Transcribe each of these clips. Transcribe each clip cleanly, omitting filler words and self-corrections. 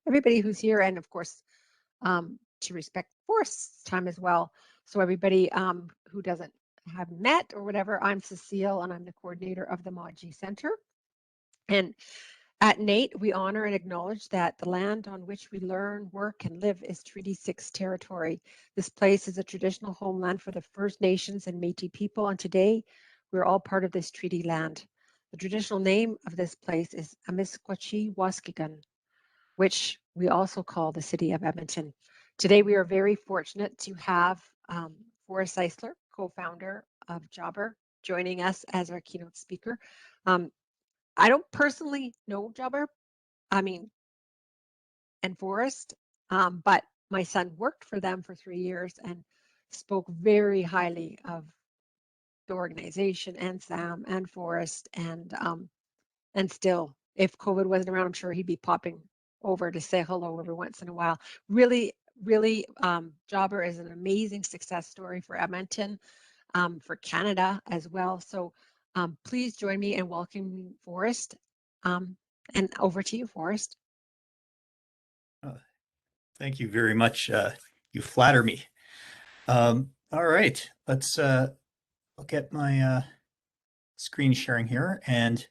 everybody who's here, and of course, to respect Forrest's time as well. So everybody who doesn't have met or whatever, I'm Cecile, and I'm the coordinator of the Mod G Center. And at NATE, we honor and acknowledge that the land on which we learn, work, and live is Treaty 6 territory. This place is a traditional homeland for the First Nations and Métis people, and today we're all part of this treaty land. The traditional name of this place is Amisquachi-Waskigan, which we also call the city of Edmonton. Today, we are very fortunate to have Forrest Zeisler, co-founder of Jobber, joining us as our keynote speaker. I don't personally know Jobber, and Forrest, but my son worked for them for 3 years and spoke very highly of the organization and Sam and Forrest, and still, if COVID wasn't around, I'm sure he'd be popping over to say hello every once in a while. Really, really, Jobber is an amazing success story for Edmonton, for Canada as well. So please join me in welcoming Forrest. And over to you, Forrest. Thank you very much. You flatter me. All right, I'll get my screen sharing here. And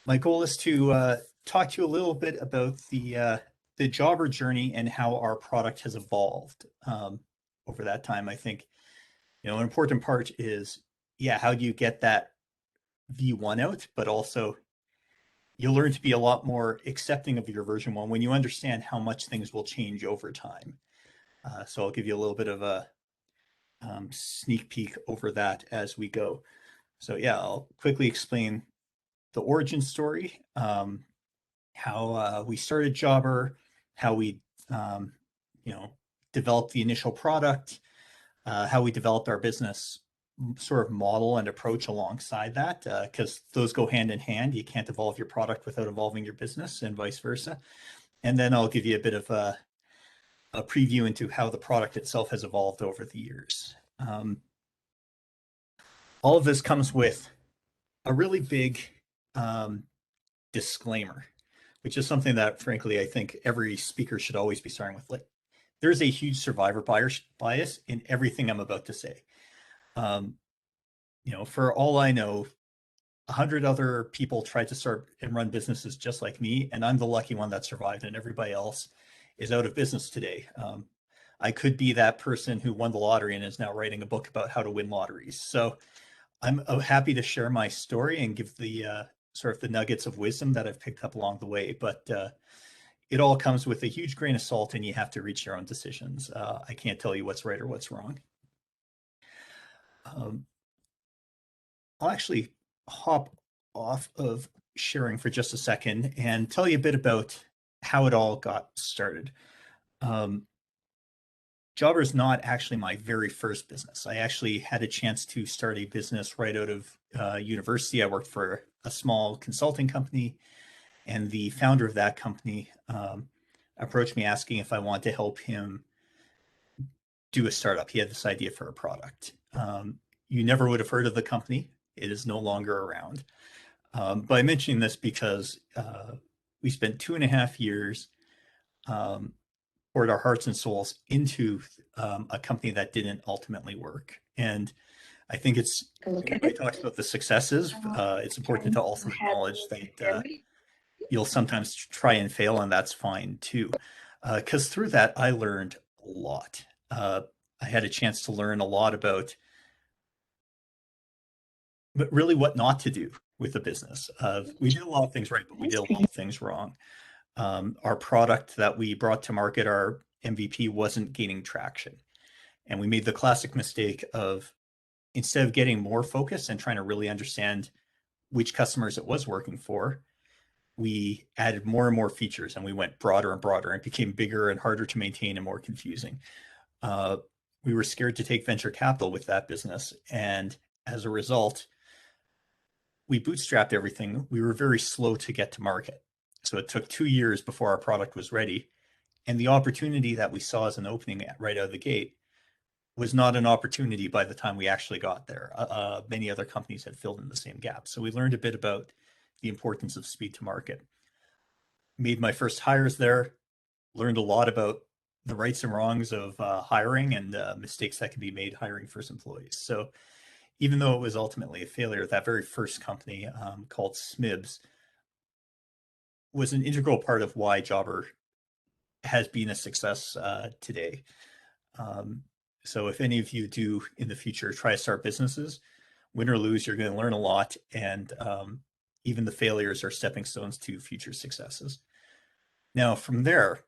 my goal is to talk to you a little bit about the Jobber journey and how our product has evolved over that time. I think, an important part is, how do you get that V1 out, but also you'll learn to be a lot more accepting of your version 1 when you understand how much things will change over time. So I'll give you a little bit of a sneak peek over that as we go. So I'll quickly explain the origin story, how we started Jobber, how we developed the initial product, how we developed our business sort of model and approach alongside that, because those go hand in hand. You can't evolve your product without evolving your business, and vice versa. And then I'll give you a bit of a preview into how the product itself has evolved over the years. All of this comes with a really big disclaimer, which is something that, frankly, I think every speaker should always be starting with. Like, there's a huge survivor bias in everything I'm about to say. For all I know, 100 other people tried to start and run businesses just like me, and I'm the lucky one that survived, and everybody else is out of business today. I could be that person who won the lottery and is now writing a book about how to win lotteries. So I'm happy to share my story and give the sort of the nuggets of wisdom that I've picked up along the way. But it all comes with a huge grain of salt, and you have to reach your own decisions. I can't tell you what's right or what's wrong. I'll actually hop off of sharing for just a second and tell you a bit about how it all got started. Jobber is not actually my very first business. I actually had a chance to start a business right out of university. I worked for a small consulting company, and the founder of that company approached me asking if I wanted to help him do a startup. He had this idea for a product. You never would have heard of the company. It is no longer around. But I'm mentioning this because we spent 2.5 years poured our hearts and souls into a company that didn't ultimately work. And I think it's, everybody talks about the successes. It's important to also acknowledge that you'll sometimes try and fail, and that's fine too. Because through that, I learned a lot. I had a chance to learn a lot about, but really what not to do with the business. We did a lot of things right, but we did a lot of things wrong. Our product that we brought to market, our MVP, wasn't gaining traction. And we made the classic mistake of, instead of getting more focus and trying to really understand which customers it was working for, we added more and more features, and we went broader and broader, and it became bigger and harder to maintain and more confusing. We were scared to take venture capital with that business. And as a result, we bootstrapped everything. We were very slow to get to market. So it took 2 years before our product was ready. And the opportunity that we saw as an opening right out of the gate was not an opportunity by the time we actually got there. Many other companies had filled in the same gap. So we learned a bit about the importance of speed to market. Made my first hires there. learned a lot about the rights and wrongs of hiring and mistakes that can be made hiring first employees. So even though it was ultimately a failure, that very first company called Smibs was an integral part of why Jobber has been a success today. So if any of you do in the future try to start businesses, win or lose, you're going to learn a lot. And even the failures are stepping stones to future successes. Now, from there,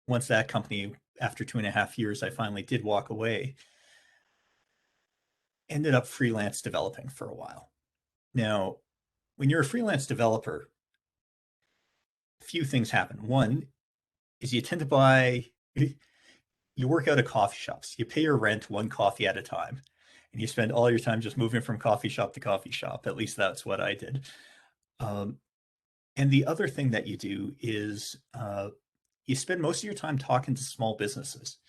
once that company, after 2.5 years, I finally did walk away, ended up freelance developing for a while. Now, when you're a freelance developer, a few things happen. One is you tend to buy, you work out of coffee shops. You pay your rent one coffee at a time, and you spend all your time just moving from coffee shop to coffee shop. At least that's what I did. And the other thing that you do is you spend most of your time talking to small businesses,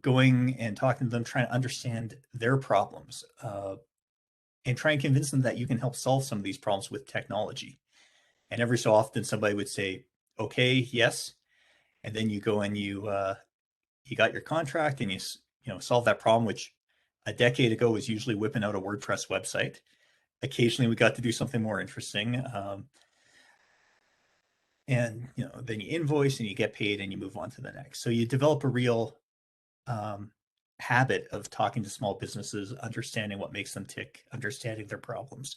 going and talking to them, trying to understand their problems, and try and convince them that you can help solve some of these problems with technology. And every so often, somebody would say, "Okay, yes," and then you go and you got your contract and you solve that problem, which a decade ago was usually whipping out a WordPress website. Occasionally, we got to do something more interesting. And then you invoice and you get paid and you move on to the next. So you develop a real habit of talking to small businesses, understanding what makes them tick, understanding their problems.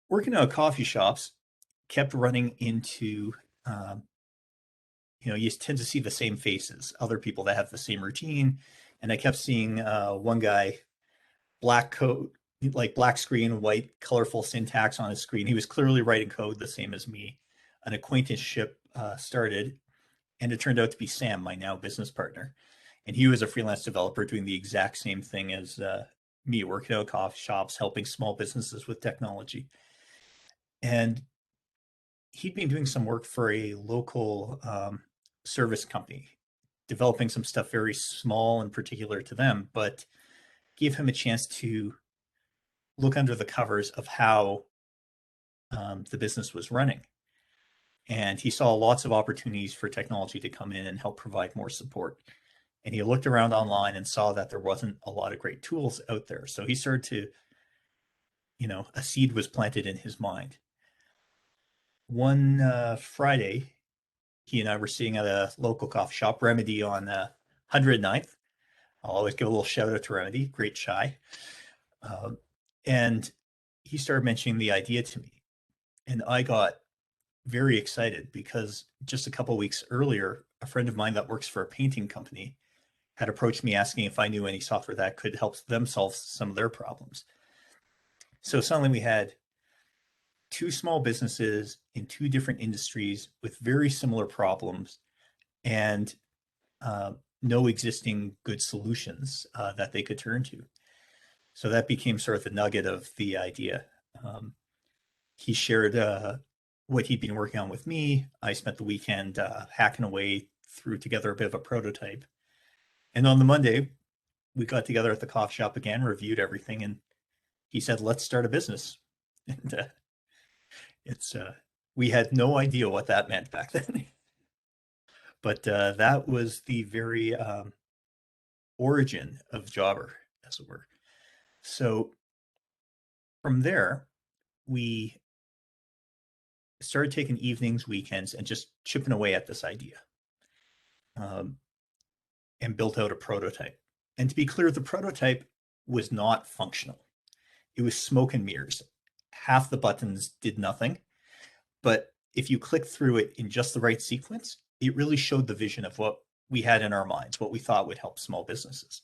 Working at coffee shops kept running into, you tend to see the same faces, other people that have the same routine. And I kept seeing one guy, black coat, like black screen, white, colorful syntax on his screen. He was clearly writing code the same as me. An acquaintanceship started, and it turned out to be Sam, my now business partner. And he was a freelance developer doing the exact same thing as me, working out coffee shops, helping small businesses with technology. And he'd been doing some work for a local service company, developing some stuff very small and particular to them, but gave him a chance to look under the covers of how the business was running. And he saw lots of opportunities for technology to come in and help provide more support. And he looked around online and saw that there wasn't a lot of great tools out there. So he started to, a seed was planted in his mind. One Friday, he and I were sitting at a local coffee shop, Remedy, on 109th. I'll always give a little shout out to Remedy, great chai. And he started mentioning the idea to me. And I got very excited because just a couple of weeks earlier, a friend of mine that works for a painting company had approached me asking if I knew any software that could help them solve some of their problems. So suddenly we had two small businesses in two different industries with very similar problems and no existing good solutions that they could turn to. So that became sort of the nugget of the idea. He shared what he'd been working on with me. I spent the weekend hacking away, threw together a bit of a prototype. And on the Monday, we got together at the coffee shop again, reviewed everything, and he said, "Let's start a business." And we had no idea what that meant back then. But that was the very origin of Jobber, as it were. So from there, we started taking evenings, weekends, and just chipping away at this idea, and built out a prototype. And to be clear, the prototype was not functional. It was smoke and mirrors. Half the buttons did nothing, but if you click through it in just the right sequence, it really showed the vision of what we had in our minds, what we thought would help small businesses.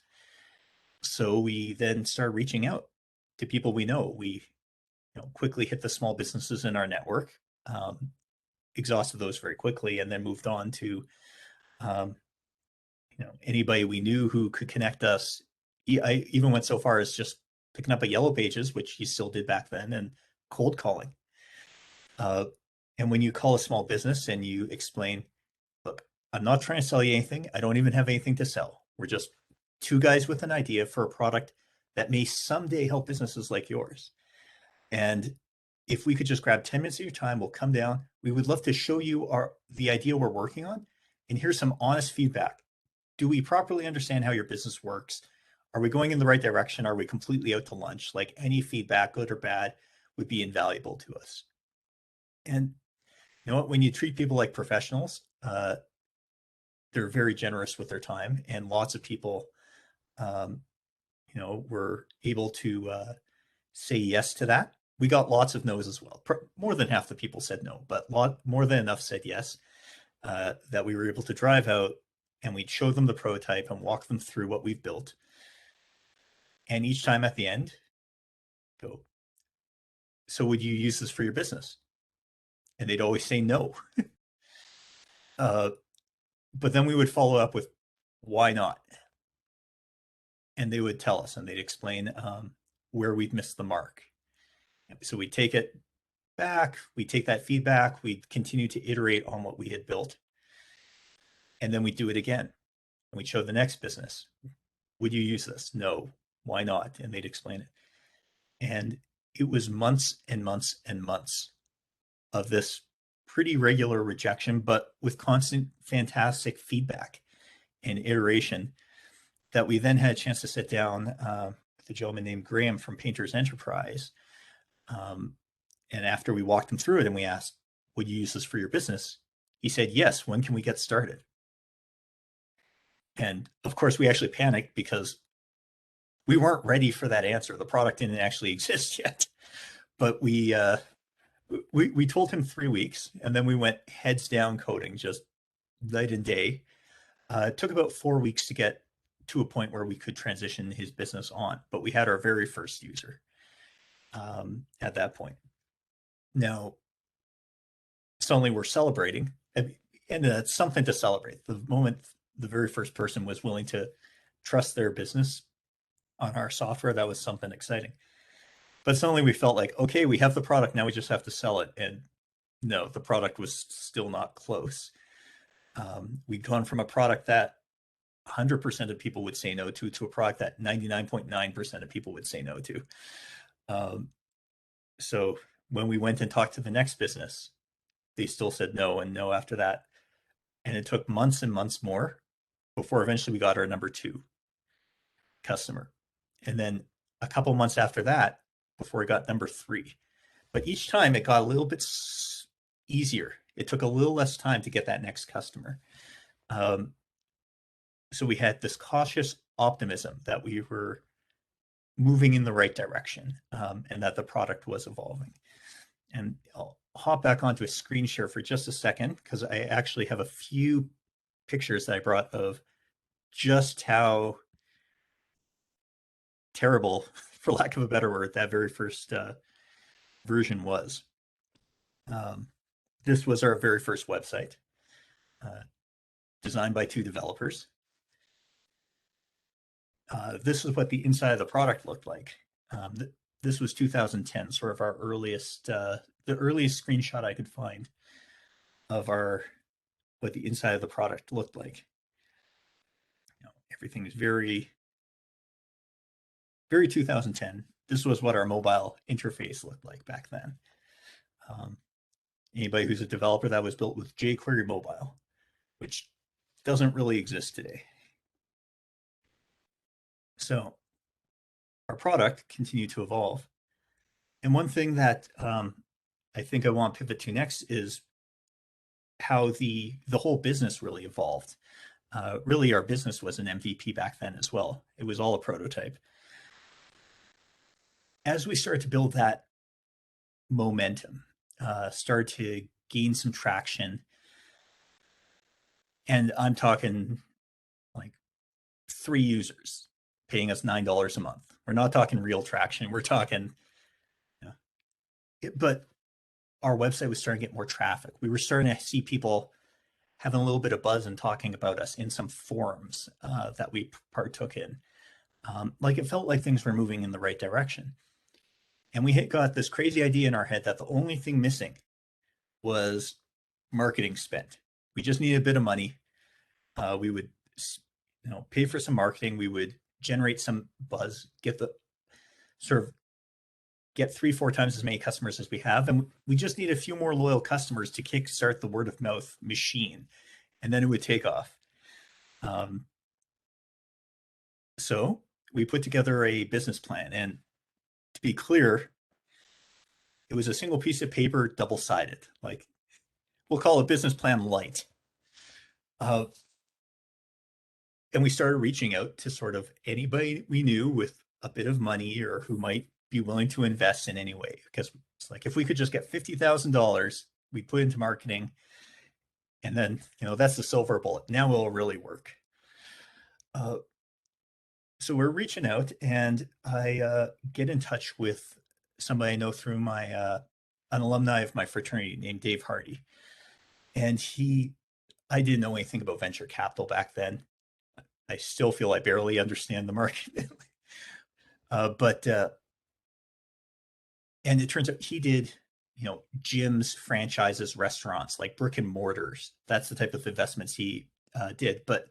So we then started reaching out to people we know. We quickly hit the small businesses in our network, exhausted those very quickly, and then moved on to anybody we knew who could connect us. I even went so far as just picking up a Yellow Pages, which he still did back then, and cold calling. And when you call a small business and you explain, "Look, I'm not trying to sell you anything. I don't even have anything to sell. We're just two guys with an idea for a product that may someday help businesses like yours." And if we could just grab 10 minutes of your time, we'll come down. We would love to show you the idea we're working on. And here's some honest feedback. Do we properly understand how your business works? Are we going in the right direction? Are we completely out to lunch? Like, any feedback, good or bad, would be invaluable to us. And you know what? When you treat people like professionals, they're very generous with their time, and lots of people, um, were able to say yes to that. We got lots of no's as well. More than half the people said no, but more than enough said yes, that we were able to drive out and we'd show them the prototype and walk them through what we've built. And each time at the end, go, so would you use this for your business? And they'd always say no. But then we would follow up with, why not? And they would tell us, and they'd explain where we'd missed the mark. So we'd take it back, we'd take that feedback, we'd continue to iterate on what we had built. And then we'd do it again. And we'd show the next business, would you use this? No. Why not? And they'd explain it. And it was months and months and months of this pretty regular rejection, but with constant fantastic feedback and iteration, that we then had a chance to sit down with a gentleman named Graham from Painters Enterprise. And after we walked him through it and we asked, would you use this for your business? He said, yes. When can we get started? And of course, we actually panicked because we weren't ready for that answer. The product didn't actually exist yet. But we told him 3 weeks, and then we went heads down coding just night and day. It took about 4 weeks to get to a point where we could transition his business on, but we had our very first user at that point. Now, suddenly we're celebrating, and it's something to celebrate. The moment the very first person was willing to trust their business on our software, that was something exciting. But suddenly we felt like, okay, we have the product, now we just have to sell it. And no, the product was still not close. We'd gone from a product that 100% of people would say no to a product that 99.9% of people would say no to. So when we went and talked to the next business, they still said no and no after that. And it took months and months more before eventually we got our number 2 customer. And then a couple months after that, before we got number 3. But each time it got a little bit easier. It took a little less time to get that next customer. So we had this cautious optimism that we were moving in the right direction, and that the product was evolving. And I'll hop back onto a screen share for just a second, because I actually have a few pictures that I brought of just how terrible, for lack of a better word, that very first version was. This was our very first website, designed by 2 developers. This is what the inside of the product looked like. This was 2010, sort of our earliest, the earliest screenshot I could find of what the inside of the product looked like. Everything is very, very 2010. This was what our mobile interface looked like back then. Anybody who's a developer, that was built with jQuery Mobile, which doesn't really exist today. So our product continued to evolve. And one thing that I think I want to pivot to next is how the whole business really evolved. Really, our business was an MVP back then as well. It was all a prototype. As we started to build that momentum, started to gain some traction, and I'm talking like 3 users paying us $9 a month. We're not talking real traction. We're talking, but our website was starting to get more traffic. We were starting to see people having a little bit of buzz and talking about us in some forums that we partook in. Like, it felt like things were moving in the right direction. And we got this crazy idea in our head that the only thing missing was marketing spent. We just needed a bit of money. We would, pay for some marketing. We would generate some buzz, get the sort of get 3-4 times as many customers as we have, and we just need a few more loyal customers to kickstart the word of mouth machine, and then it would take off. So we put together a business plan, and to be clear, it was a single piece of paper, double-sided. Like, we'll call it business plan light. And we started reaching out to sort of anybody we knew with a bit of money or who might be willing to invest in any way. Because it's like, if we could just get $50,000, we'd put into marketing, and then, that's the silver bullet. Now it'll really work. So we're reaching out, and I get in touch with somebody I know through an alumni of my fraternity named Dave Hardy. And I didn't know anything about venture capital back then. I still feel I barely understand the market. And it turns out he did, gyms, franchises, restaurants, like brick and mortars. That's the type of investments he did. But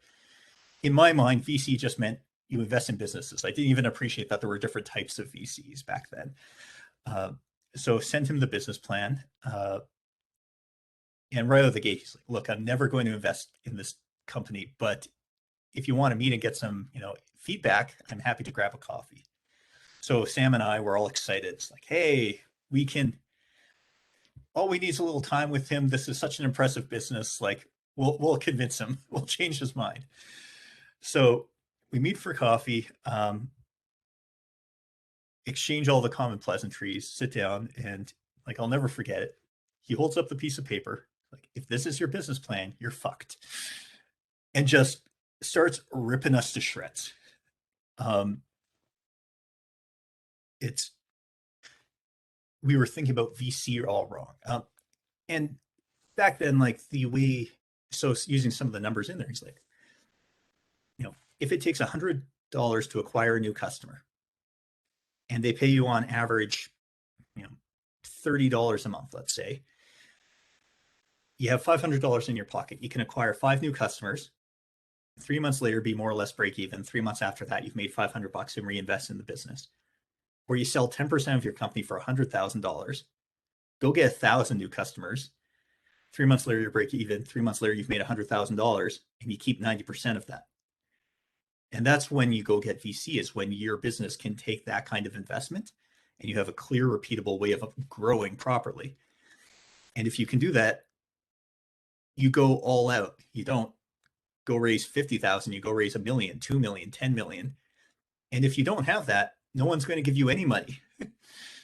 in my mind, VC just meant you invest in businesses. I didn't even appreciate that there were different types of VCs back then. So sent him the business plan. And right out of the gate, he's like, look, I'm never going to invest in this company, but if you want to meet and get some, feedback, I'm happy to grab a coffee. So Sam and I were all excited. It's like, hey, all we need is a little time with him. This is such an impressive business. Like, we'll convince him. We'll change his mind. So we meet for coffee, exchange all the common pleasantries, sit down, and like, I'll never forget it. He holds up the piece of paper, like, if this is your business plan, you're fucked. And just starts ripping us to shreds. We were thinking about VC all wrong. And back then, like, using some of the numbers in there, he's like, if it takes $100 to acquire a new customer, and they pay you on average, $30 a month, let's say, you have $500 in your pocket. You can acquire 5 new customers. 3 months later, be more or less break even. 3 months after that, you've made $500 and reinvest in the business. Or you sell 10% of your company for $100,000. Go get 1,000 new customers. 3 months later, you're break even. 3 months later, you've made $100,000, and you keep 90% of that. And that's when you go get VC, is when your business can take that kind of investment and you have a clear, repeatable way of growing properly. And if you can do that, you go all out. You don't go raise 50,000, you go raise $1 million, 2 million, 10 million. And if you don't have that, no one's going to give you any money.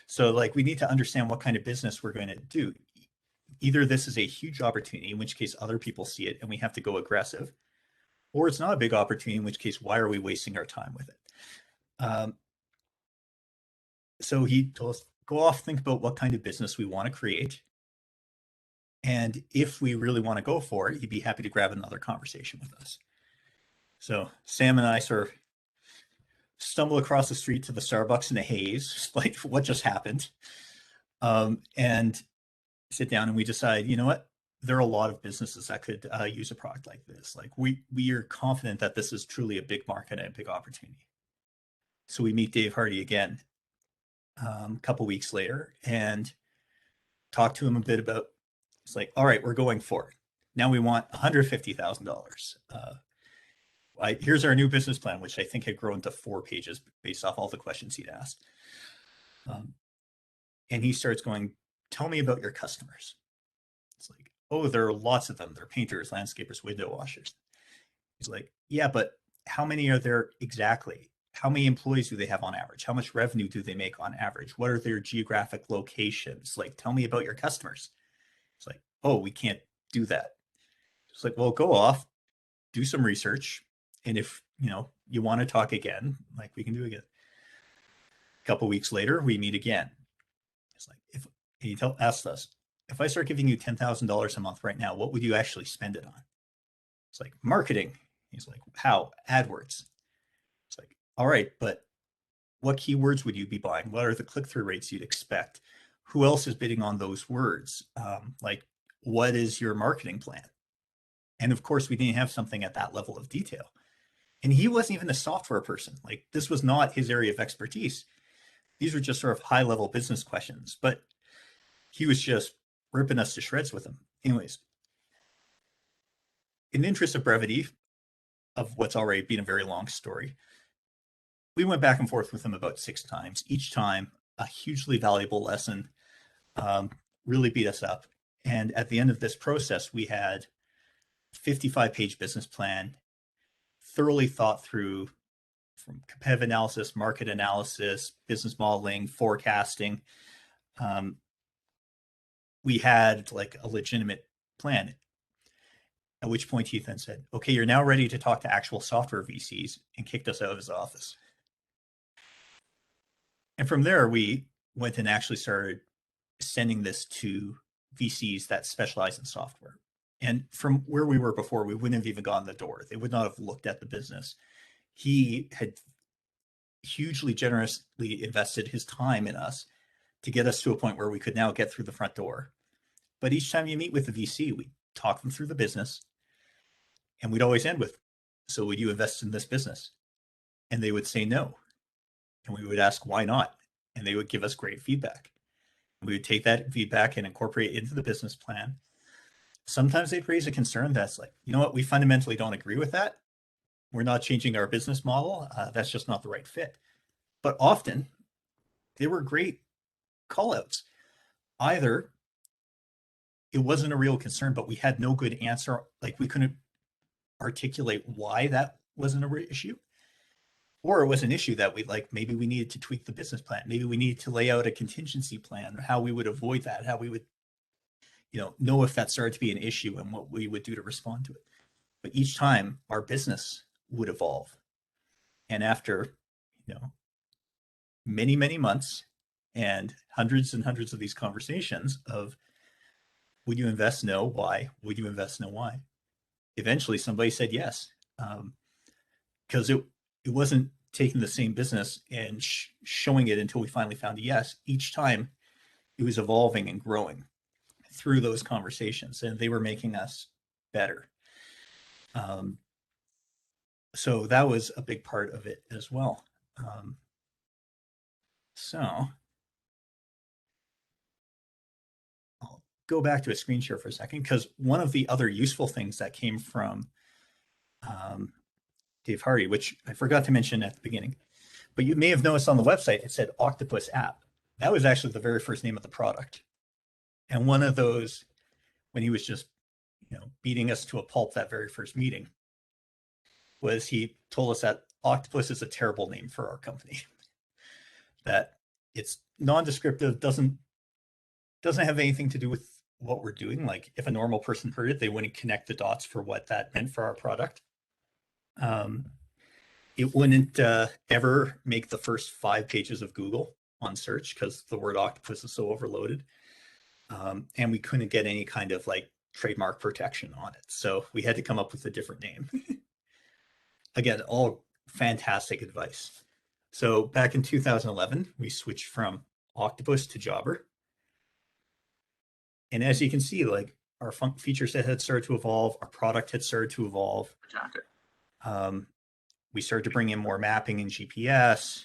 So like, we need to understand what kind of business we're going to do. Either this is a huge opportunity, in which case other people see it and we have to go aggressive, or it's not a big opportunity, in which case, why are we wasting our time with it? So he told us, go off, think about what kind of business we want to create. And if we really want to go for it, he'd be happy to grab another conversation with us. So Sam and I sort of stumble across the street to the Starbucks in the haze, like, what just happened? And sit down, and we decide, you know what? There are a lot of businesses that could use a product like this. Like, we are confident that this is truly a big market and a big opportunity. So we meet Dave Hardy again a couple weeks later and talk to him a bit about, it's like, all right, we're going for it. Now we want $150,000. Here's our new business plan, which I think had grown to 4 pages based off all the questions he'd asked. And he starts going, tell me about your customers. It's like, oh, there are lots of them. They're painters, landscapers, window washers. He's like, yeah, but how many are there exactly? How many employees do they have on average? How much revenue do they make on average? What are their geographic locations? Like, tell me about your customers. It's like, oh, we can't do that. It's like, well, go off, do some research. And if, you want to talk again, like, we can do it again. A couple weeks later, we meet again. It's like, he asked us, if I start giving you $10,000 a month right now, what would you actually spend it on? It's like, marketing. He's like, how? AdWords. It's like, all right, but what keywords would you be buying? What are the click-through rates you'd expect? Who else is bidding on those words? Like, what is your marketing plan? And of course, we didn't have something at that level of detail. And he wasn't even a software person. Like, this was not his area of expertise. These were just sort of high level business questions, but he was just ripping us to shreds with them. Anyways, in the interest of brevity of what's already been a very long story, we went back and forth with him about 6 times. Each time, a hugely valuable lesson, really beat us up. And at the end of this process, we had 55-page business plan, thoroughly thought through from competitive analysis, market analysis, business modeling, forecasting. We had like a legitimate plan. At which point he then said, okay, you're now ready to talk to actual software VCs, and kicked us out of his office. And from there, we went and actually started sending this to VCs that specialize in software. And from where we were before, we wouldn't have even gotten the door. They would not have looked at the business. He had hugely generously invested his time in us to get us to a point where we could now get through the front door. But each time you meet with the VC, we talk them through the business, and we'd always end with, so would you invest in this business? And they would say no. And we would ask, why not? And they would give us great feedback. We would take that feedback and incorporate it into the business plan. Sometimes they'd raise a concern that's like, you know what, we fundamentally don't agree with that. We're not changing our business model. That's just not the right fit. But often they were great callouts. Either it wasn't a real concern, but we had no good answer. Like we couldn't articulate why that wasn't a real issue. Or it was an issue that we like, maybe we needed to tweak the business plan. Maybe we needed to lay out a contingency plan, how we would avoid that, how we would, know if that started to be an issue and what we would do to respond to it. But each time our business would evolve. And after, many, many months and hundreds of these conversations of, would you invest? No. Why? Would you invest? No. Why? Eventually somebody said yes. Because it wasn't taking the same business and showing it until we finally found a yes. Each time it was evolving and growing through those conversations, and they were making us better. So that was a big part of it as well. So I'll go back to a screen share for a second, because one of the other useful things that came from Dave Hardy, which I forgot to mention at the beginning, but you may have noticed on the website, it said Octopus App. That was actually the very first name of the product. And one of those, when he was just, beating us to a pulp that very first meeting, was he told us that Octopus is a terrible name for our company. That it's non-descriptive, doesn't have anything to do with what we're doing. Like if a normal person heard it, they wouldn't connect the dots for what that meant for our product. It wouldn't ever make the first 5 pages of Google on search because the word octopus is so overloaded. And we couldn't get any kind of like trademark protection on it. So we had to come up with a different name. Again, all fantastic advice. So back in 2011, we switched from Octopus to Jobber. And as you can see, like our feature set had started to evolve, our product had started to evolve. We started to bring in more mapping and GPS.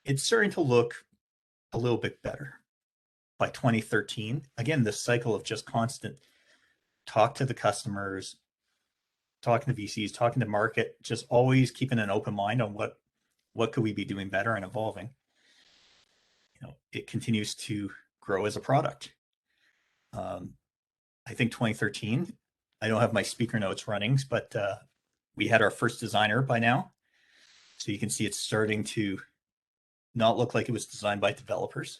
It's starting to look a little bit better. By 2013, again, this cycle of just constant talk to the customers, talking to VCs, talking to market, just always keeping an open mind on what could we be doing better and evolving. It continues to grow as a product. I think 2013, I don't have my speaker notes running, but we had our first designer by now. So you can see it's starting to not look like it was designed by developers.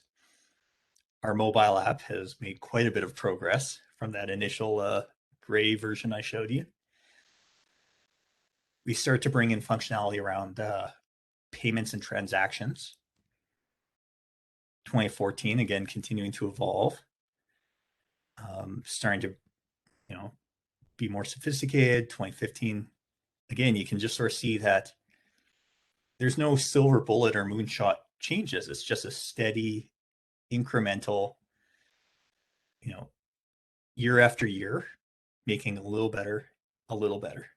Our mobile app has made quite a bit of progress from that initial gray version I showed you. We start to bring in functionality around payments and transactions. 2014, again, continuing to evolve. Starting to, be more sophisticated. 2015, again, you can just sort of see that there's no silver bullet or moonshot changes. It's just a steady, incremental, year after year, making a little better, a little better.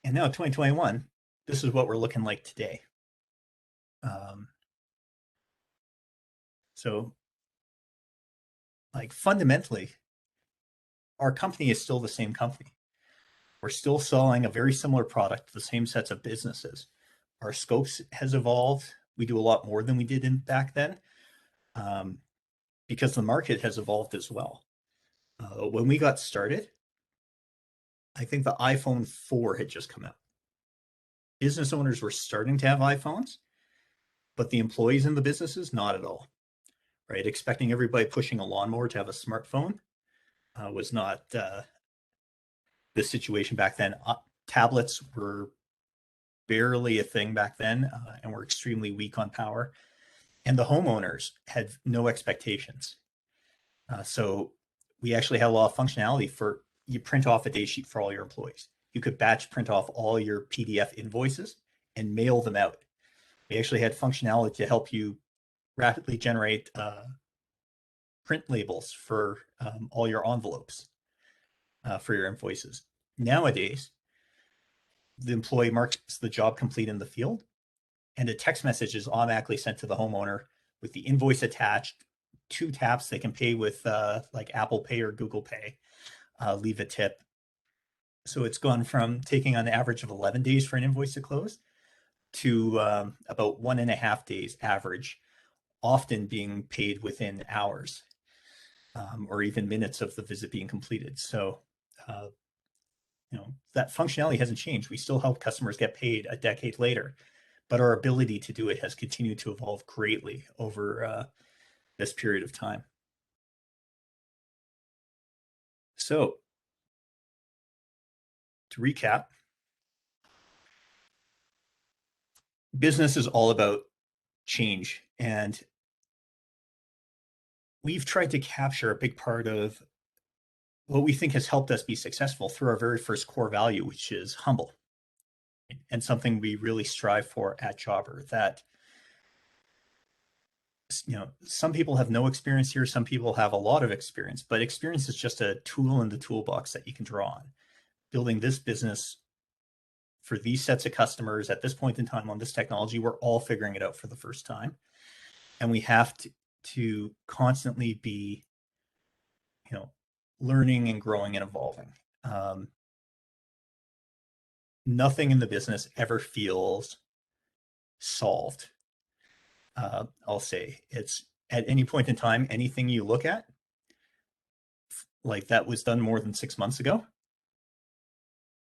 And now 2021, this is what we're looking like today. Um, so like fundamentally, our company is still the same company. We're still selling a very similar product to the same sets of businesses. Our scopes has evolved. We do a lot more than we did back then, um, because the market has evolved as well. When we got started, I think the iPhone 4 had just come out. Business owners were starting to have iPhones, but the employees in the businesses, not at all. Right? Expecting everybody pushing a lawnmower to have a smartphone was not the situation back then. Tablets were barely a thing back then, and were extremely weak on power. And the homeowners had no expectations. So we actually had a lot of functionality for you print off a day sheet for all your employees. You could batch print off all your PDF invoices and mail them out. We actually had functionality to help you rapidly generate print labels for all your envelopes for your invoices. Nowadays, the employee marks the job complete in the field, and a text message is automatically sent to the homeowner with the invoice attached. 2 taps, they can pay with like Apple Pay or Google Pay, leave a tip. So it's gone from taking on an average of 11 days for an invoice to close to about 1.5 days average, often being paid within hours, or even minutes of the visit being completed. So, that functionality hasn't changed. We still help customers get paid a decade later, but our ability to do it has continued to evolve greatly over this period of time. So, to recap, business is all about change, and we've tried to capture a big part of what we think has helped us be successful through our very first core value, which is humble, and something we really strive for at Jobber. That some people have no experience here, some people have a lot of experience, but experience is just a tool in the toolbox that you can draw on. Building this business for these sets of customers at this point in time on this technology, we're all figuring it out for the first time, and we have to constantly be learning and growing and evolving. Nothing in the business ever feels solved. I'll say it's at any point in time, anything you look at, like that was done more than 6 months ago,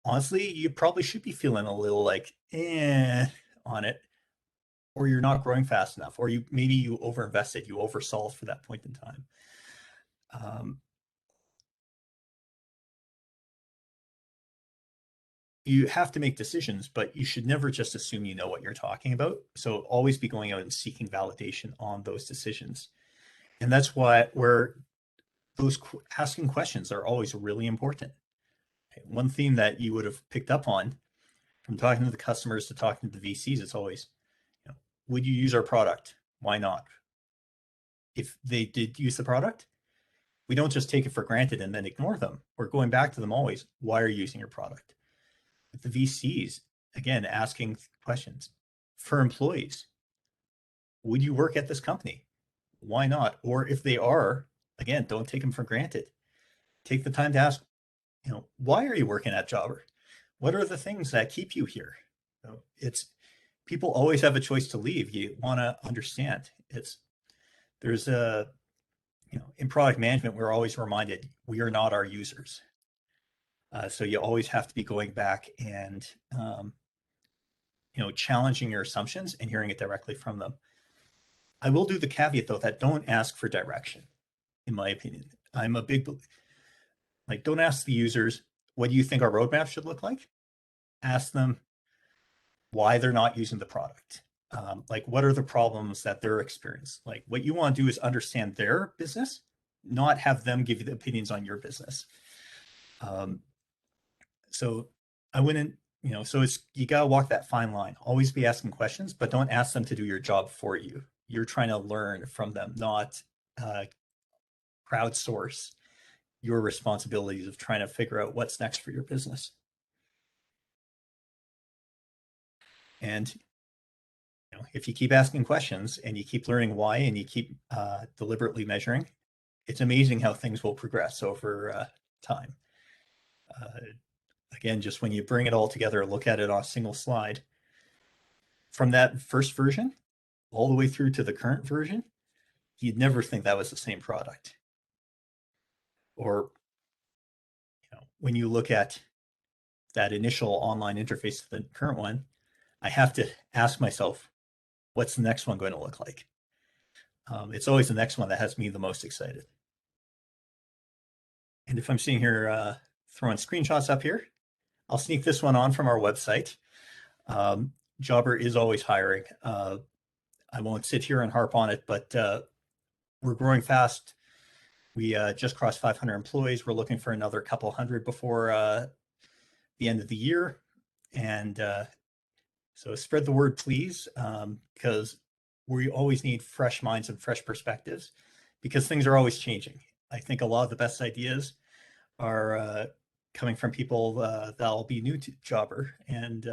honestly, you probably should be feeling a little like on it, or you're not growing fast enough, or maybe you overinvested, you oversolved for that point in time. You have to make decisions, but you should never just assume you know what you're talking about. So always be going out and seeking validation on those decisions. And that's where those asking questions are always really important. One theme that you would have picked up on from talking to the customers to talking to the VCs, it's always, would you use our product? Why not? If they did use the product, we don't just take it for granted and then ignore them. We're going back to them always. Why are you using your product? The VCs, again, asking questions. For employees, would you work at this company? Why not? Or if they are, again, don't take them for granted. Take the time to ask, why are you working at Jobber? What are the things that keep you here? It's people always have a choice to leave. You want to understand. There's a in product management, we're always reminded we are not our users. So you always have to be going back and challenging your assumptions and hearing it directly from them. I will do the caveat though that don't ask for direction. In my opinion, I'm a big like don't ask the users what do you think our roadmap should look like. Ask them why they're not using the product. Like what are the problems that they're experiencing? Like what you want to do is understand their business, not have them give you the opinions on your business. So I wouldn't, so it's you gotta walk that fine line. Always be asking questions, but don't ask them to do your job for you. You're trying to learn from them, not crowdsource your responsibilities of trying to figure out what's next for your business. And if you keep asking questions and you keep learning why and you keep deliberately measuring, it's amazing how things will progress over time. Again, just when you bring it all together, look at it on a single slide, from that first version all the way through to the current version, you'd never think that was the same product. Or when you look at that initial online interface to the current one, I have to ask myself, what's the next one going to look like? It's always the next one that has me the most excited. And if I'm seeing here throwing screenshots up here, I'll sneak this one on from our website. Jobber is always hiring. I won't sit here and harp on it, but we're growing fast. We just crossed 500 employees. We're looking for another couple hundred before the end of the year. And so spread the word, please, because we always need fresh minds and fresh perspectives, because things are always changing. I think a lot of the best ideas are coming from people that'll be new to Jobber and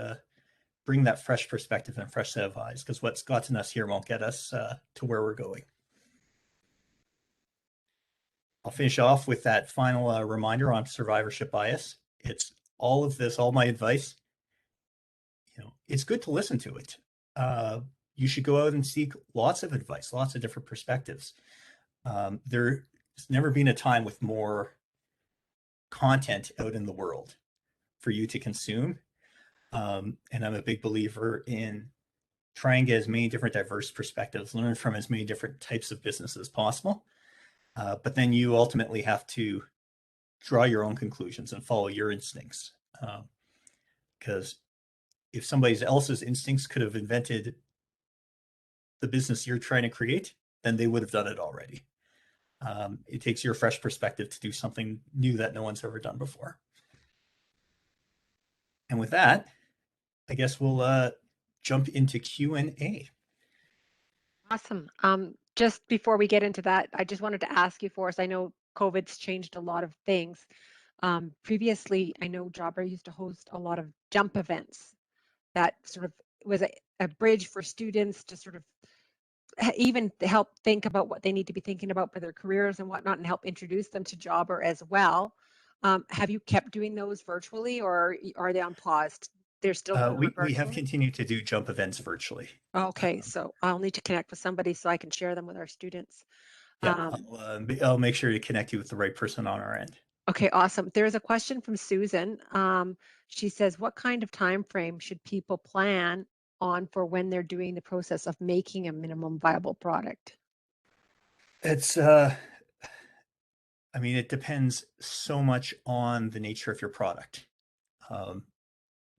bring that fresh perspective and fresh set of eyes, because what's gotten us here won't get us to where we're going. I'll finish off with that final reminder on survivorship bias. It's all of this, all my advice. It's good to listen to it. You should go out and seek lots of advice, lots of different perspectives. There's never been a time with more content out in the world for you to consume. And I'm a big believer in trying to get as many different diverse perspectives, learn from as many different types of businesses as possible. But then you ultimately have to draw your own conclusions and follow your instincts. Because if somebody else's instincts could have invented the business you're trying to create, then they would have done it already. It takes your fresh perspective to do something new that no one's ever done before. And with that, I guess we'll jump into Q&A. Awesome. Just before we get into that, I just wanted to ask you, Forrest, I know COVID's changed a lot of things. Previously, I know Jobber used to host a lot of jump events that sort of was a bridge for students to sort of even help think about what they need to be thinking about for their careers and whatnot, and help introduce them to Jobber as well. Have you kept doing those virtually, or are they on pause? They're still going We have virtually? continued to do jump events virtually. Okay, so I'll need to connect with somebody so I can share them with our students. Yeah, I'll make sure to connect you with the right person on our end. Okay, awesome. There's a question from Susan. She says, what kind of time frame should people plan on for when they're doing the process of making a minimum viable product? It's I mean, it depends so much on the nature of your product.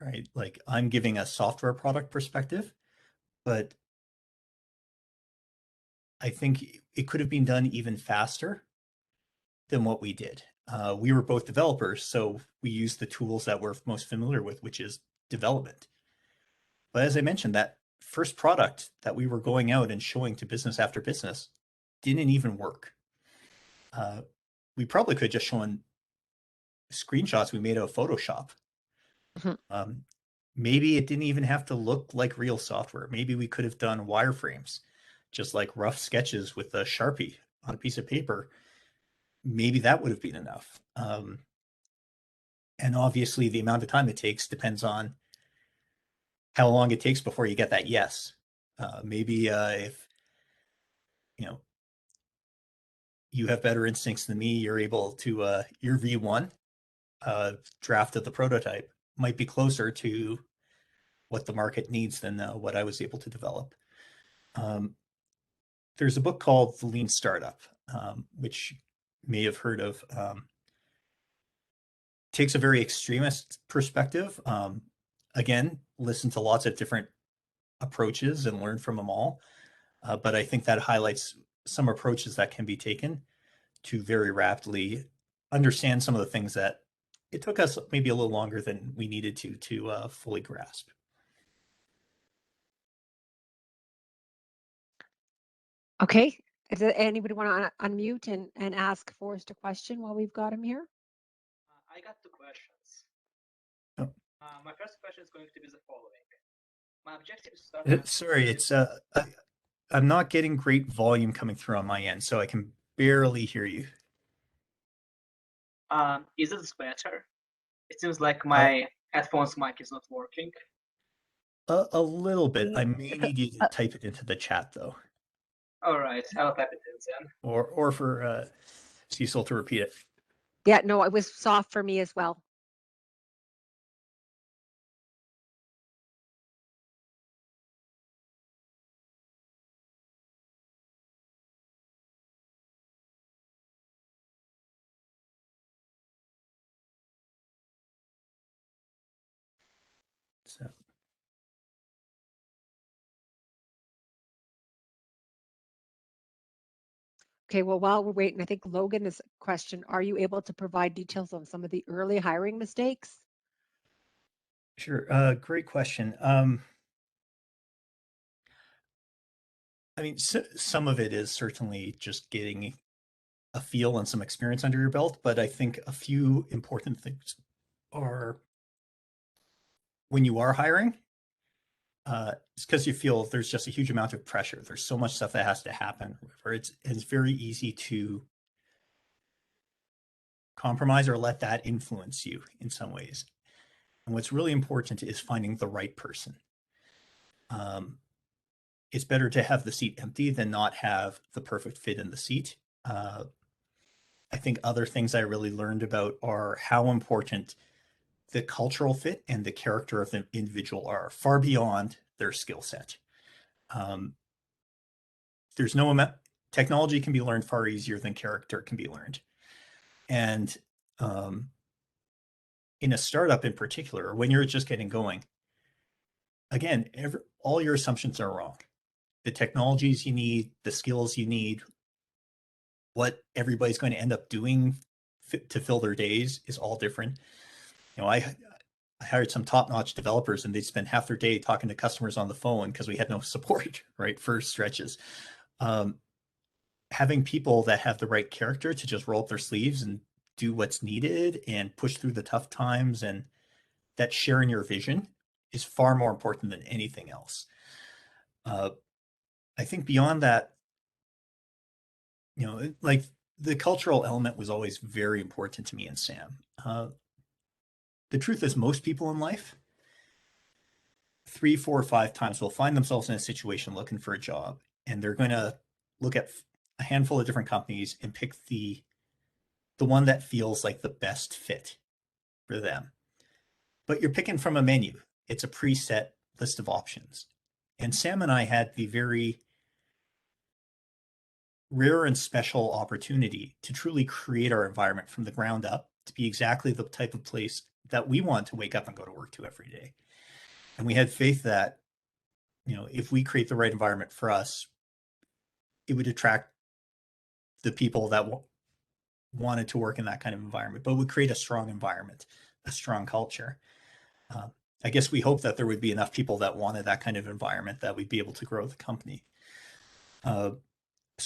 Right? Like, I'm giving a software product perspective, but I think it could have been done even faster than what we did. We were both developers, so we used the tools that we're most familiar with, which is development. But as I mentioned, that first product that we were going out and showing to business after business didn't even work. We probably could have just shown screenshots we made out of Photoshop. Mhm. Maybe it didn't even have to look like real software. Maybe we could have done wireframes, just like rough sketches with a Sharpie on a piece of paper. Maybe that would have been enough. And obviously, the amount of time it takes depends on how long it takes before you get that yes. Maybe if you have better instincts than me, you're able to your V1 draft of the prototype might be closer to what the market needs than what I was able to develop. There's a book called The Lean Startup, which you may have heard of. Takes a very extremist perspective. Again, listen to lots of different approaches and learn from them all. But I think that highlights some approaches that can be taken to very rapidly understand some of the things that it took us maybe a little longer than we needed to fully grasp. Okay. Does anybody want to unmute and ask Forrest a question while we've got him here? I got two questions. Oh. My first question is going to be the following. My objective is to start my Sorry, I'm not getting great volume coming through on my end, so I can barely hear you. Is this better? It seems like Uh, my headphones mic is not working. a little bit. I may need you to type it into the chat though, All right, I'll type it in then. or for Cecil to repeat it. Yeah, no, it was soft for me as well. So, Okay, well, while we're waiting, I think Logan is a question. Are you able to provide details on some of the early hiring mistakes? sure. Great question. I mean, some of it is certainly just getting a feel and some experience under your belt, but I think a few important things are when you are hiring, it's because you feel there's just a huge amount of pressure. There's so much stuff that has to happen, or it's very easy to compromise or let that influence you in some ways. And what's really important is finding the right person. It's better to have the seat empty than not have the perfect fit in the seat. I think other things I really learned about are how important the cultural fit and the character of the individual are, far beyond their skill set. There's no amount, technology can be learned far easier than character can be learned. And in a startup in particular, when you're just getting going, again, all your assumptions are wrong. The technologies you need, the skills you need, what everybody's going to end up doing to fill their days is all different. You know, I hired some top-notch developers and they'd spend half their day talking to customers on the phone because we had no support, right, for stretches. Having people that have the right character to just roll up their sleeves and do what's needed and push through the tough times and that sharing your vision is far more important than anything else. I think beyond that, you know, like the cultural element was always very important to me and Sam. The truth is, most people in life, 3, 4, 5 times will find themselves in a situation looking for a job, and they're going to look at a handful of different companies and pick the one that feels like the best fit for them. But you're picking from a menu. It's a preset list of options. And Sam and I had the very rare and special opportunity to truly create our environment from the ground up to be exactly the type of place that we want to wake up and go to work to every day. And we had faith that, you know, if we create the right environment for us, it would attract the people that wanted to work in that kind of environment, but would create a strong environment, a strong culture. I guess we hope that there would be enough people that wanted that kind of environment that we'd be able to grow the company. So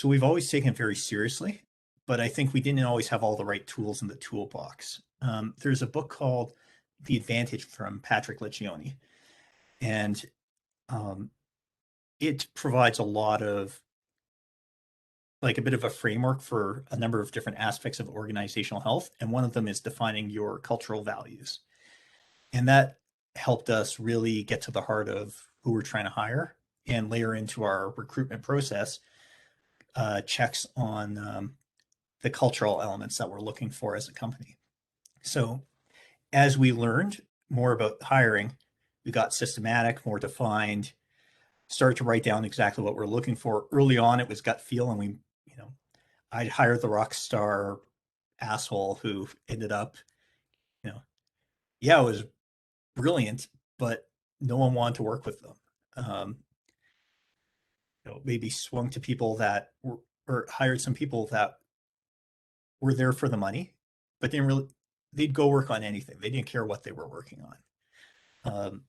we've always taken it very seriously, but I think we didn't always have all the right tools in the toolbox. There's a book called The Advantage from Patrick Lencioni, and it provides a lot of, like, a bit of a framework for a number of different aspects of organizational health. And one of them is defining your cultural values. And that helped us really get to the heart of who we're trying to hire and layer into our recruitment process checks on the cultural elements that we're looking for as a company. So as we learned more about hiring, we got systematic, more defined, started to write down exactly what we're looking for. Early on, it was gut feel, and we, you know, I'd hired the rock star asshole who ended up, you know, yeah, it was brilliant, but no one wanted to work with them. You know, maybe swung to people that were, or hired some people that were there for the money, but didn't really, they'd go work on anything. They didn't care what they were working on.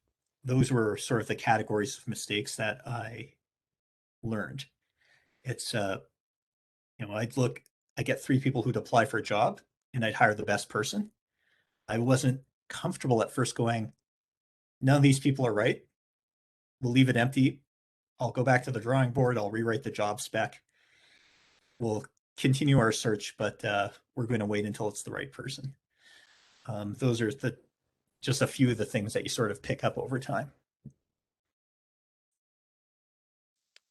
Those were sort of the categories of mistakes that I learned. It's, you know, I get 3 people who'd apply for a job and I'd hire the best person. I wasn't comfortable at first going, none of these people are right. we'll leave it empty. I'll go back to the drawing board. I'll rewrite the job spec. We'll continue our search, but we're going to wait until it's the right person. Those are just a few of the things that you sort of pick up over time.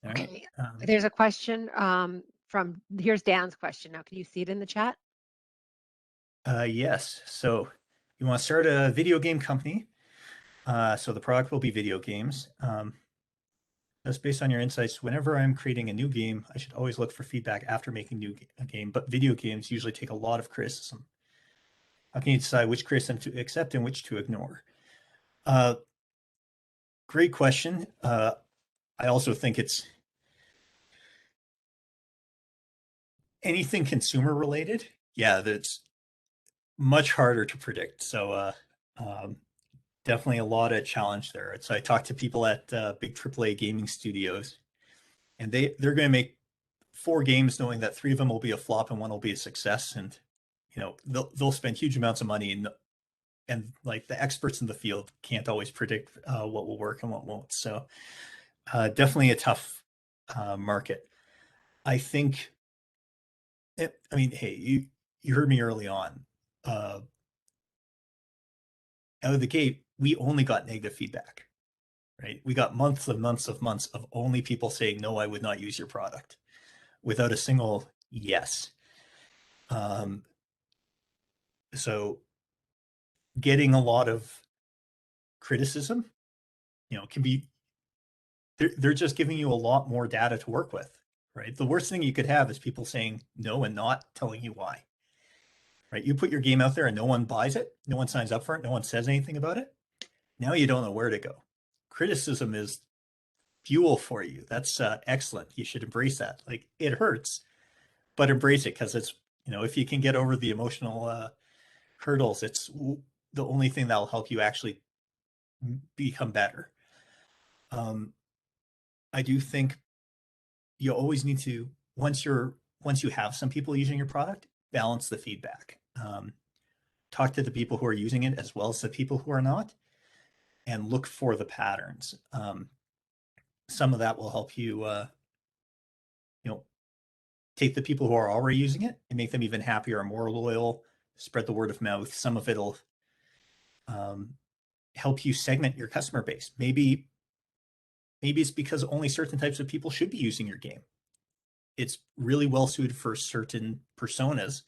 Okay. There's a question here's Dan's question. Now, can you see it in the chat? Yes. So you want to start a video game company. So the product will be video games. That's based on your insights. Whenever I'm creating a new game, I should always look for feedback after making a game, but video games usually take a lot of criticism. How can you decide which criticism to accept and which to ignore? Great question. I also think it's anything consumer related. Yeah, that's much harder to predict. So definitely a lot of challenge there. So I talked to people at big AAA gaming studios, and they're going to make 4 games knowing that 3 of them will be a flop and 1 will be a success. And they'll spend huge amounts of money, and like the experts in the field can't always predict what will work and what won't. So definitely a tough market. I think. I mean, hey, you heard me early on. Out of the gate, we only got negative feedback, right? We got months of only people saying, no, I would not use your product, without a single yes. So getting a lot of criticism, can be, they're just giving you a lot more data to work with, right? The worst thing you could have is people saying no and not telling you why, right? You put your game out there and no one buys it, no one signs up for it, no one says anything about it. Now you don't know where to go. Criticism is fuel for you. That's excellent. You should embrace that. Like, it hurts, but embrace it, because it's, if you can get over the emotional hurdles, it's the only thing that will help you actually become better. I do think you always need to, once you have some people using your product, balance the feedback. Talk to the people who are using it as well as the people who are not, and look for the patterns. Some of that will help you, take the people who are already using it and make them even happier and more loyal, spread the word of mouth. Some of it'll help you segment your customer base. Maybe it's because only certain types of people should be using your game. It's really well suited for certain personas.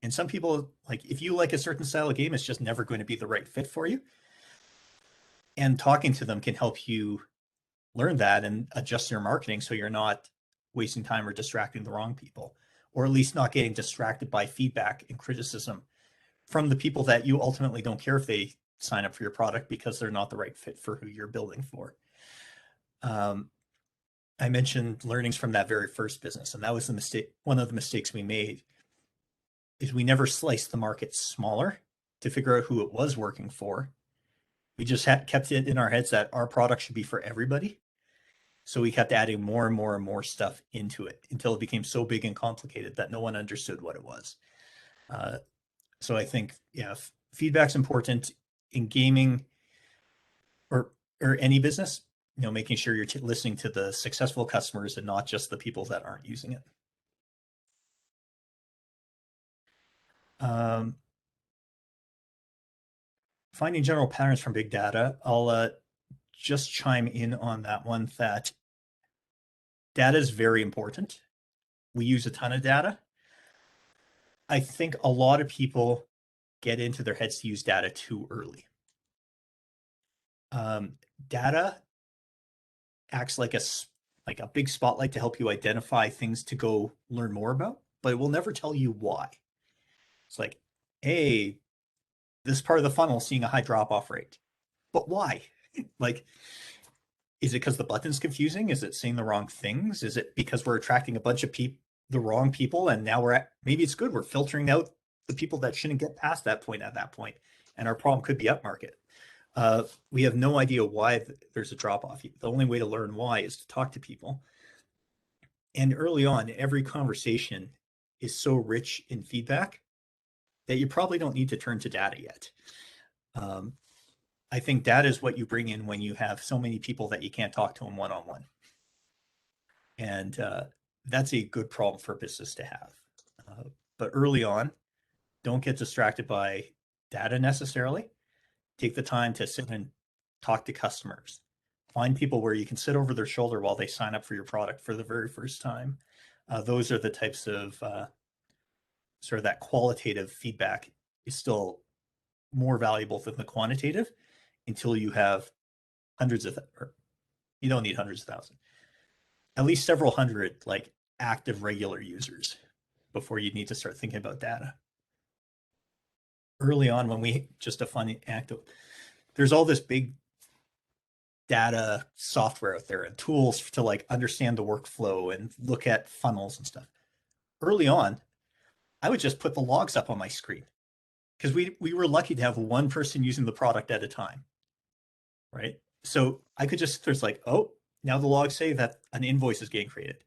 And some people, like, if you like a certain style of game, it's just never going to be the right fit for you. And talking to them can help you learn that and adjust your marketing so you're not wasting time or distracting the wrong people, or at least not getting distracted by feedback and criticism from the people that you ultimately don't care if they sign up for your product because they're not the right fit for who you're building for. I mentioned learnings from that very first business, and that was the mistake. One of the mistakes we made is we never sliced the market smaller to figure out who it was working for. We just kept it in our heads that our product should be for everybody. So we kept adding more and more and more stuff into it until it became so big and complicated that no one understood what it was. So I think, yeah, feedback's important in gaming or any business. Making sure you're listening to the successful customers and not just the people that aren't using it. Finding general patterns from big data. I'll just chime in on that one, that data is very important. We use a ton of data. I think a lot of people get into their heads to use data too early. Data acts like a big spotlight to help you identify things to go learn more about, but it will never tell you why. It's like, hey, this part of the funnel is seeing a high drop-off rate, but why? Like, is it because the button's confusing? Is it saying the wrong things? Is it because we're attracting a bunch of the wrong people, and now maybe it's good, we're filtering out the people that shouldn't get past that point at that point, and our problem could be upmarket. We have no idea why there's a drop-off. The only way to learn why is to talk to people. And early on, every conversation is so rich in feedback that you probably don't need to turn to data yet. I think that is what you bring in when you have so many people that you can't talk to them one-on-one. And that's a good problem for a business to have. But early on, don't get distracted by data necessarily. Take the time to sit and talk to customers. Find people where you can sit over their shoulder while they sign up for your product for the very first time. Those are the types of sort of that qualitative feedback is still more valuable than the quantitative until you have hundreds of, or you don't need hundreds of thousands, at least several hundred like active regular users before you need to start thinking about data. Early on, when we just a funny anecdote, there's all this big data software out there and tools to like understand the workflow and look at funnels and stuff. Early on, I would just put the logs up on my screen because we were lucky to have one person using the product at a time, right? So I could just, there's like, oh, now the logs say that an invoice is getting created.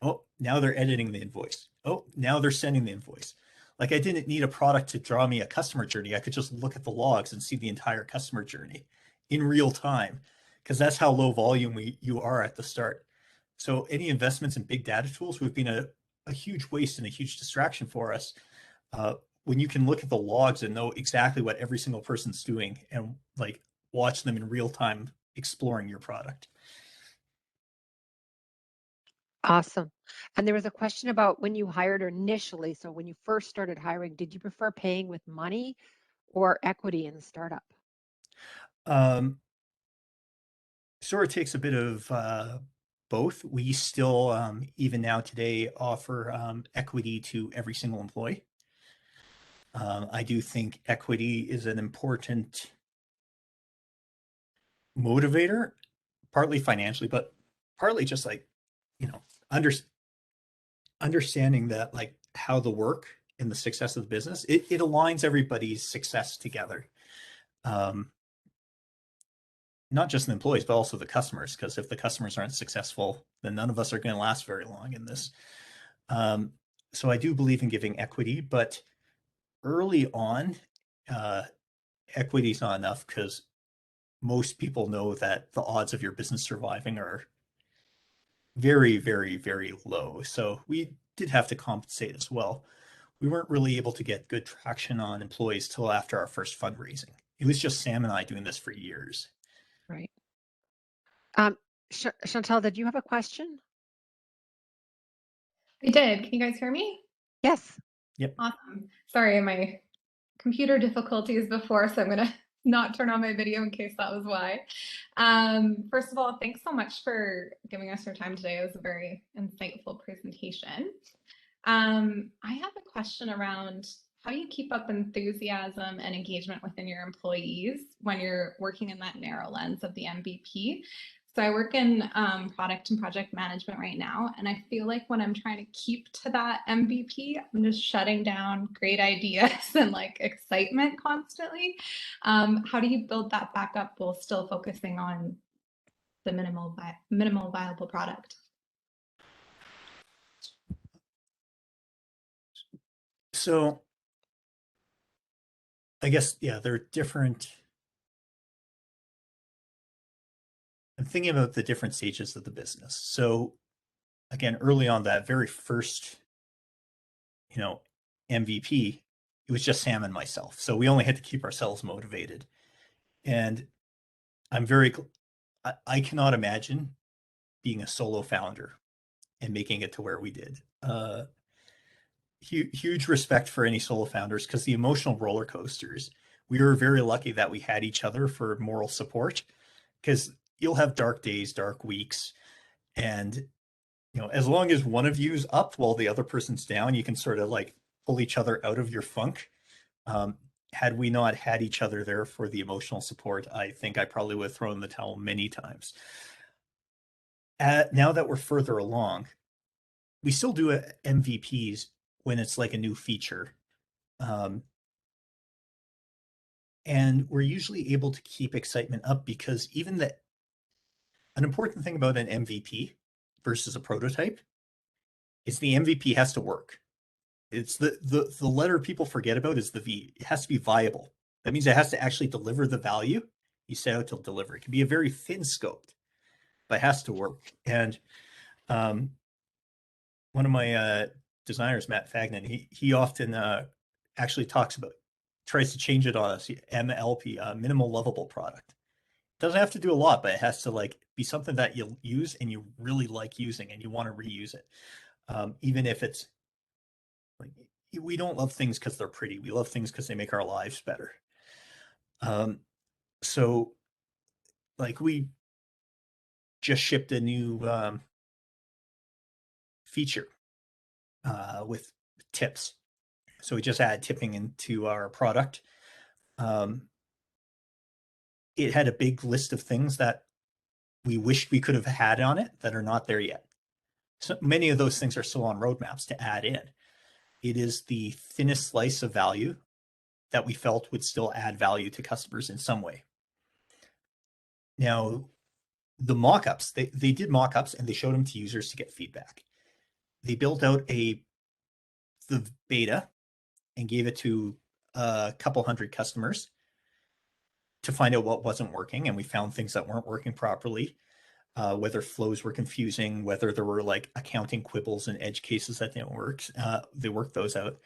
Oh, now they're editing the invoice. Oh, now they're sending the invoice. Like I didn't need a product to draw me a customer journey. I could just look at the logs and see the entire customer journey in real time, because that's how low volume you are at the start. So any investments in big data tools would have been a huge waste and a huge distraction for us. When you can look at the logs and know exactly what every single person's doing and like watch them in real time exploring your product. Awesome. And there was a question about when you hired initially. So when you first started hiring, did you prefer paying with money or equity in the startup? Sort of takes a bit of both. We still, even now today, offer equity to every single employee. I do think equity is an important motivator, partly financially, but partly just like, you know, understanding that like how the work and the success of the business, it aligns everybody's success together. Not just the employees, but also the customers, because if the customers aren't successful, then none of us are going to last very long in this. So I do believe in giving equity, but early on, equity is not enough because most people know that the odds of your business surviving are very, very, very low. So we did have to compensate as well. We weren't really able to get good traction on employees till after our first fundraising. It was just Sam and I doing this for years. Right. Chantal, did you have a question? I did. Can you guys hear me? Yes. Yep. Awesome. Sorry, my computer difficulties before, so I'm going to not turn on my video in case that was why. First of all, thanks so much for giving us your time today. It was a very insightful presentation. I have a question around how do you keep up enthusiasm and engagement within your employees when you're working in that narrow lens of the MVP? So I work in product and project management right now, and I feel like when I'm trying to keep to that MVP, I'm just shutting down great ideas and like excitement constantly. How do you build that back up while still focusing on the minimal viable product? So I guess, yeah, there are different. I'm thinking about the different stages of the business. So again, early on, that very first, MVP, it was just Sam and myself. So we only had to keep ourselves motivated. And I cannot imagine being a solo founder and making it to where we did. Huge respect for any solo founders, because the emotional roller coasters, we were very lucky that we had each other for moral support, because you'll have dark days, dark weeks, and as long as one of you is up while the other person's down, you can sort of like pull each other out of your funk. Had we not had each other there for the emotional support, I think I probably would have thrown the towel many times. Now that we're further along, we still do MVPs when it's like a new feature. And we're usually able to keep excitement up, because an important thing about an MVP versus a prototype is the MVP has to work. It's the letter people forget about is the V. It has to be viable. That means it has to actually deliver the value you set out to deliver. It can be a very thin scoped, but it has to work. And one of my designers, Matt Fagnan, he often actually tries to change it on us, MLP, minimal lovable product. It doesn't have to do a lot, but it has to like be something that you'll use and you really like using and you want to reuse it. Even if it's like, we don't love things because they're pretty. We love things because they make our lives better. So like we just shipped a new feature with tips. So we just added tipping into our product. It had a big list of things that we wished we could have had on it that are not there yet. So many of those things are still on roadmaps to add in. It is the thinnest slice of value that we felt would still add value to customers in some way. Now, the mock-ups, they did mock-ups and they showed them to users to get feedback. They built out the beta and gave it to a couple hundred customers to find out what wasn't working. And we found things that weren't working properly, whether flows were confusing, whether there were like accounting quibbles and edge cases that didn't work. They worked those out.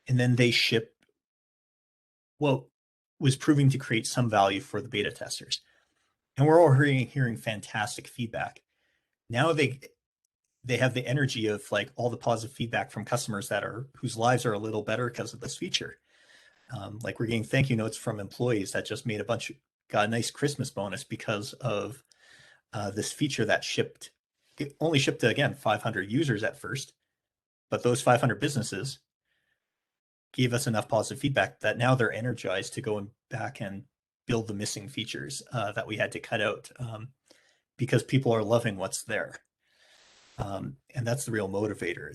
And then they shipped what was proving to create some value for the beta testers. And we're already hearing fantastic feedback. Now they have the energy of like all the positive feedback from customers whose lives are a little better because of this feature. Like we're getting thank you notes from employees that just got a nice Christmas bonus because of this feature that only shipped to, again, 500 users at first, but those 500 businesses gave us enough positive feedback that now they're energized to go back and build the missing features that we had to cut out because people are loving what's there. And that's the real motivator.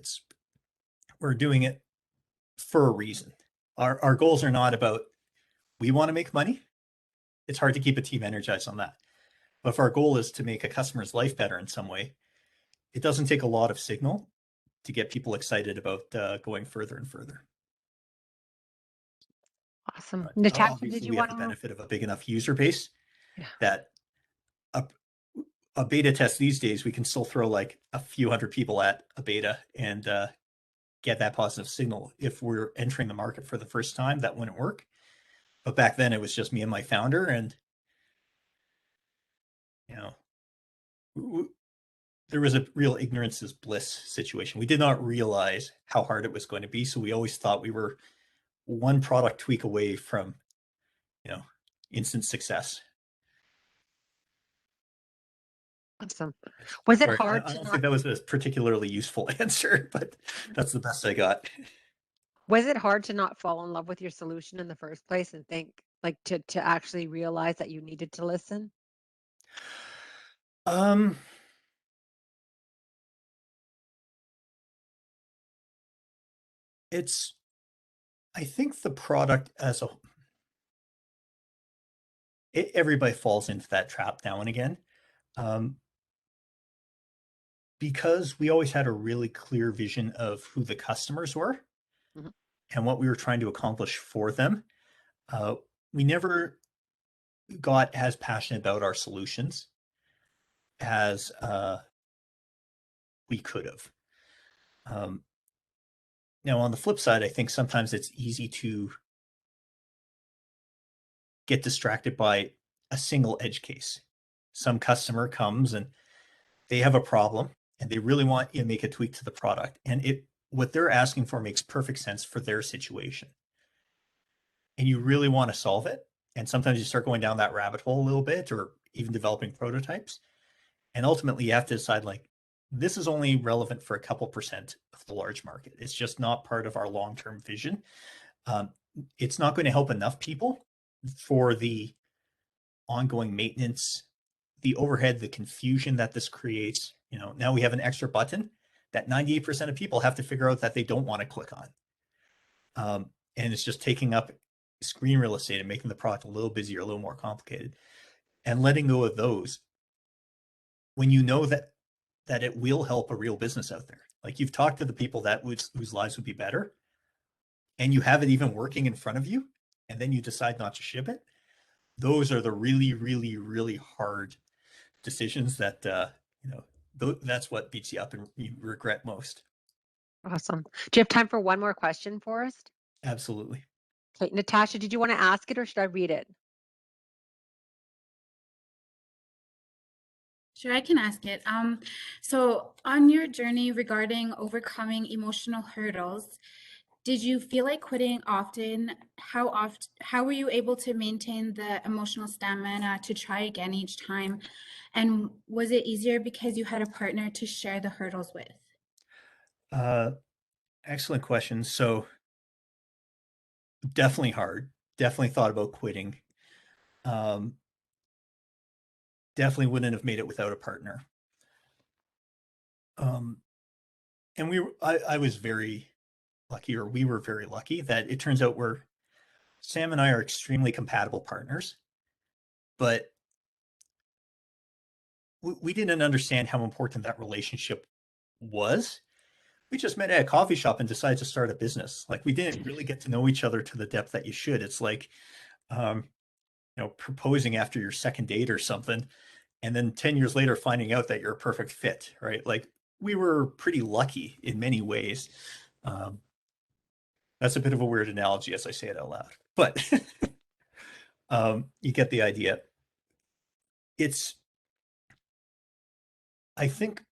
We're doing it for a reason. Our goals are not about, we want to make money. It's hard to keep a team energized on that. But if our goal is to make a customer's life better in some way, it doesn't take a lot of signal to get people excited about going further and further. Awesome. Natasha, obviously, did you we want have to the benefit of a big enough user base Yeah. that a beta test these days, we can still throw like a few hundred people at a beta and get that positive signal. If we're entering the market for the first time, that wouldn't work. But back then it was just me and my founder, and there was a real ignorance is bliss situation. We did not realize how hard it was going to be. So we always thought we were one product tweak away from, instant success. Awesome. Was it Sorry, hard I to don't think that was a particularly useful answer, but that's the best I got. Was it hard to not fall in love with your solution in the first place and think like to actually realize that you needed to listen? I think the product as everybody falls into that trap now and again. Because we always had a really clear vision of who the customers were Mhm. and what we were trying to accomplish for them. We never got as passionate about our solutions as we could have. Now, on the flip side, I think sometimes it's easy to get distracted by a single edge case. Some customer comes and they have a problem and they really want you to make a tweak to the product. And what they're asking for makes perfect sense for their situation. And you really want to solve it. And sometimes you start going down that rabbit hole a little bit, or even developing prototypes. And ultimately you have to decide like, this is only relevant for a couple percent of the large market. It's just not part of our long-term vision. It's not going to help enough people for the ongoing maintenance, the overhead, the confusion that this creates. Now we have an extra button that 98% of people have to figure out that they don't want to click on. And it's just taking up screen real estate and making the product a little busier, a little more complicated. And letting go of those when you know that it will help a real business out there. Like you've talked to the people whose lives would be better, and you have it even working in front of you, and then you decide not to ship it. those are the really, really, really hard decisions that, that's what beats you up and you regret most. Awesome. Do you have time for one more question, Forrest? Absolutely. Okay, Natasha, did you want to ask it or should I read it? Sure, I can ask it. So on your journey regarding overcoming emotional hurdles, did you feel like quitting often? How were you able to maintain the emotional stamina to try again each time? And was it easier because you had a partner to share the hurdles with? Excellent question. So definitely hard. Definitely thought about quitting. Definitely wouldn't have made it without a partner. And I was very lucky, or we were very lucky that it turns out Sam and I are extremely compatible partners, but we didn't understand how important that relationship was. We just met at a coffee shop and decided to start a business. Like, we didn't really get to know each other to the depth that you should. It's like, proposing after your second date or something, and then 10 years later finding out that you're a perfect fit, right? Like, we were pretty lucky in many ways. That's a bit of a weird analogy as I say it out loud, but you get the idea. I think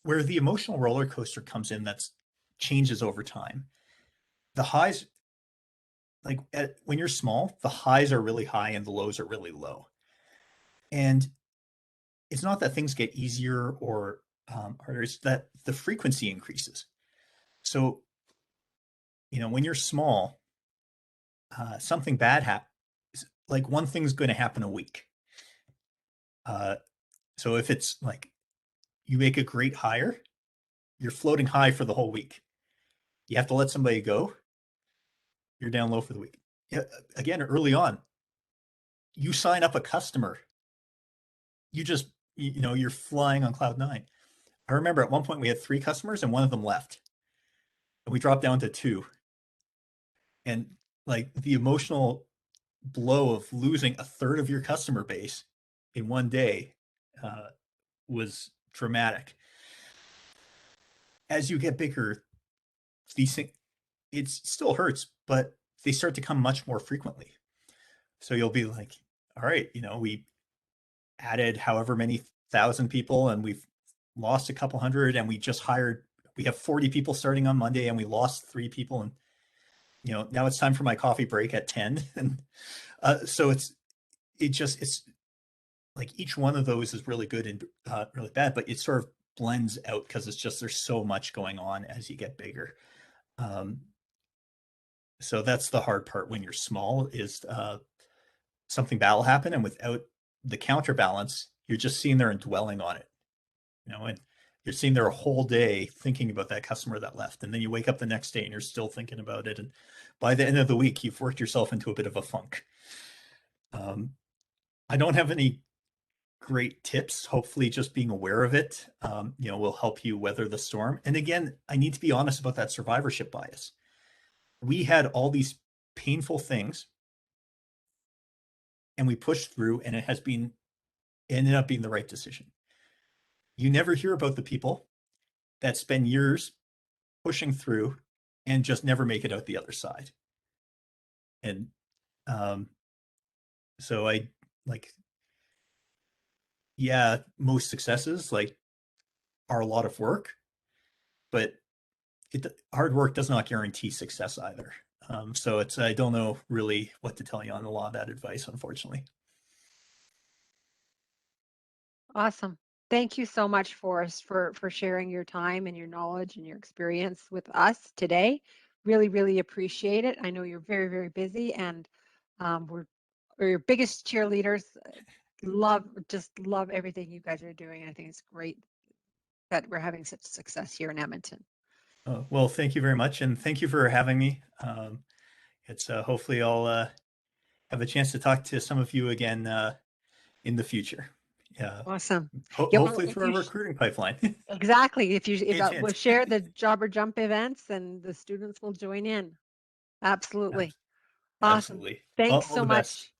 where the emotional roller coaster comes in, that changes over time. The highs, like when you're small, the highs are really high and the lows are really low. And it's not that things get easier or harder, it's that the frequency increases. So, when you're small, something bad happens, like one thing's going to happen a week. So if it's like you make a great hire, you're floating high for the whole week. You have to let somebody go, you're down low for the week. Yeah, again, early on, you sign up a customer, you're flying on cloud nine. I remember at one point we had 3 customers and one of them left. And we dropped down to 2. And like the emotional blow of losing a third of your customer base in one day was dramatic. As you get bigger, these things, it still hurts, but they start to come much more frequently. So you'll be like, all right, we added however many thousand people and we've lost a couple hundred, and we have 40 people starting on Monday and we lost 3 people. And, now it's time for my coffee break at 10. And so it's like each one of those is really good and really bad, but it sort of blends out because there's so much going on as you get bigger. So that's the hard part when you're small, is something bad will happen, and without the counterbalance, you're just sitting there and dwelling on it, and you're sitting there a whole day thinking about that customer that left, and then you wake up the next day and you're still thinking about it, and by the end of the week, you've worked yourself into a bit of a funk. I don't have any great tips. Hopefully just being aware of it, will help you weather the storm. And again, I need to be honest about that survivorship bias. We had all these painful things and we pushed through, and it ended up being the right decision. You never hear about the people that spend years pushing through and just never make it out the other side. And so most successes are a lot of work, but hard work does not guarantee success either. So I don't know really what to tell you on a lot of that advice, unfortunately. Awesome. Thank you so much, Forrest, for sharing your time and your knowledge and your experience with us today. Really, really appreciate it. I know you're very, very busy, and we're your biggest cheerleaders. Just love everything you guys are doing. I think it's great that we're having such success here in Edmonton. Well, thank you very much, and thank you for having me. It's hopefully I'll have a chance to talk to some of you again in the future. Yeah. Awesome. Hopefully through our recruiting pipeline. Exactly. If we'll share the Hint. Job or Jump events, and the students will join in. Absolutely. Awesome. Absolutely. Thanks All so the best. much.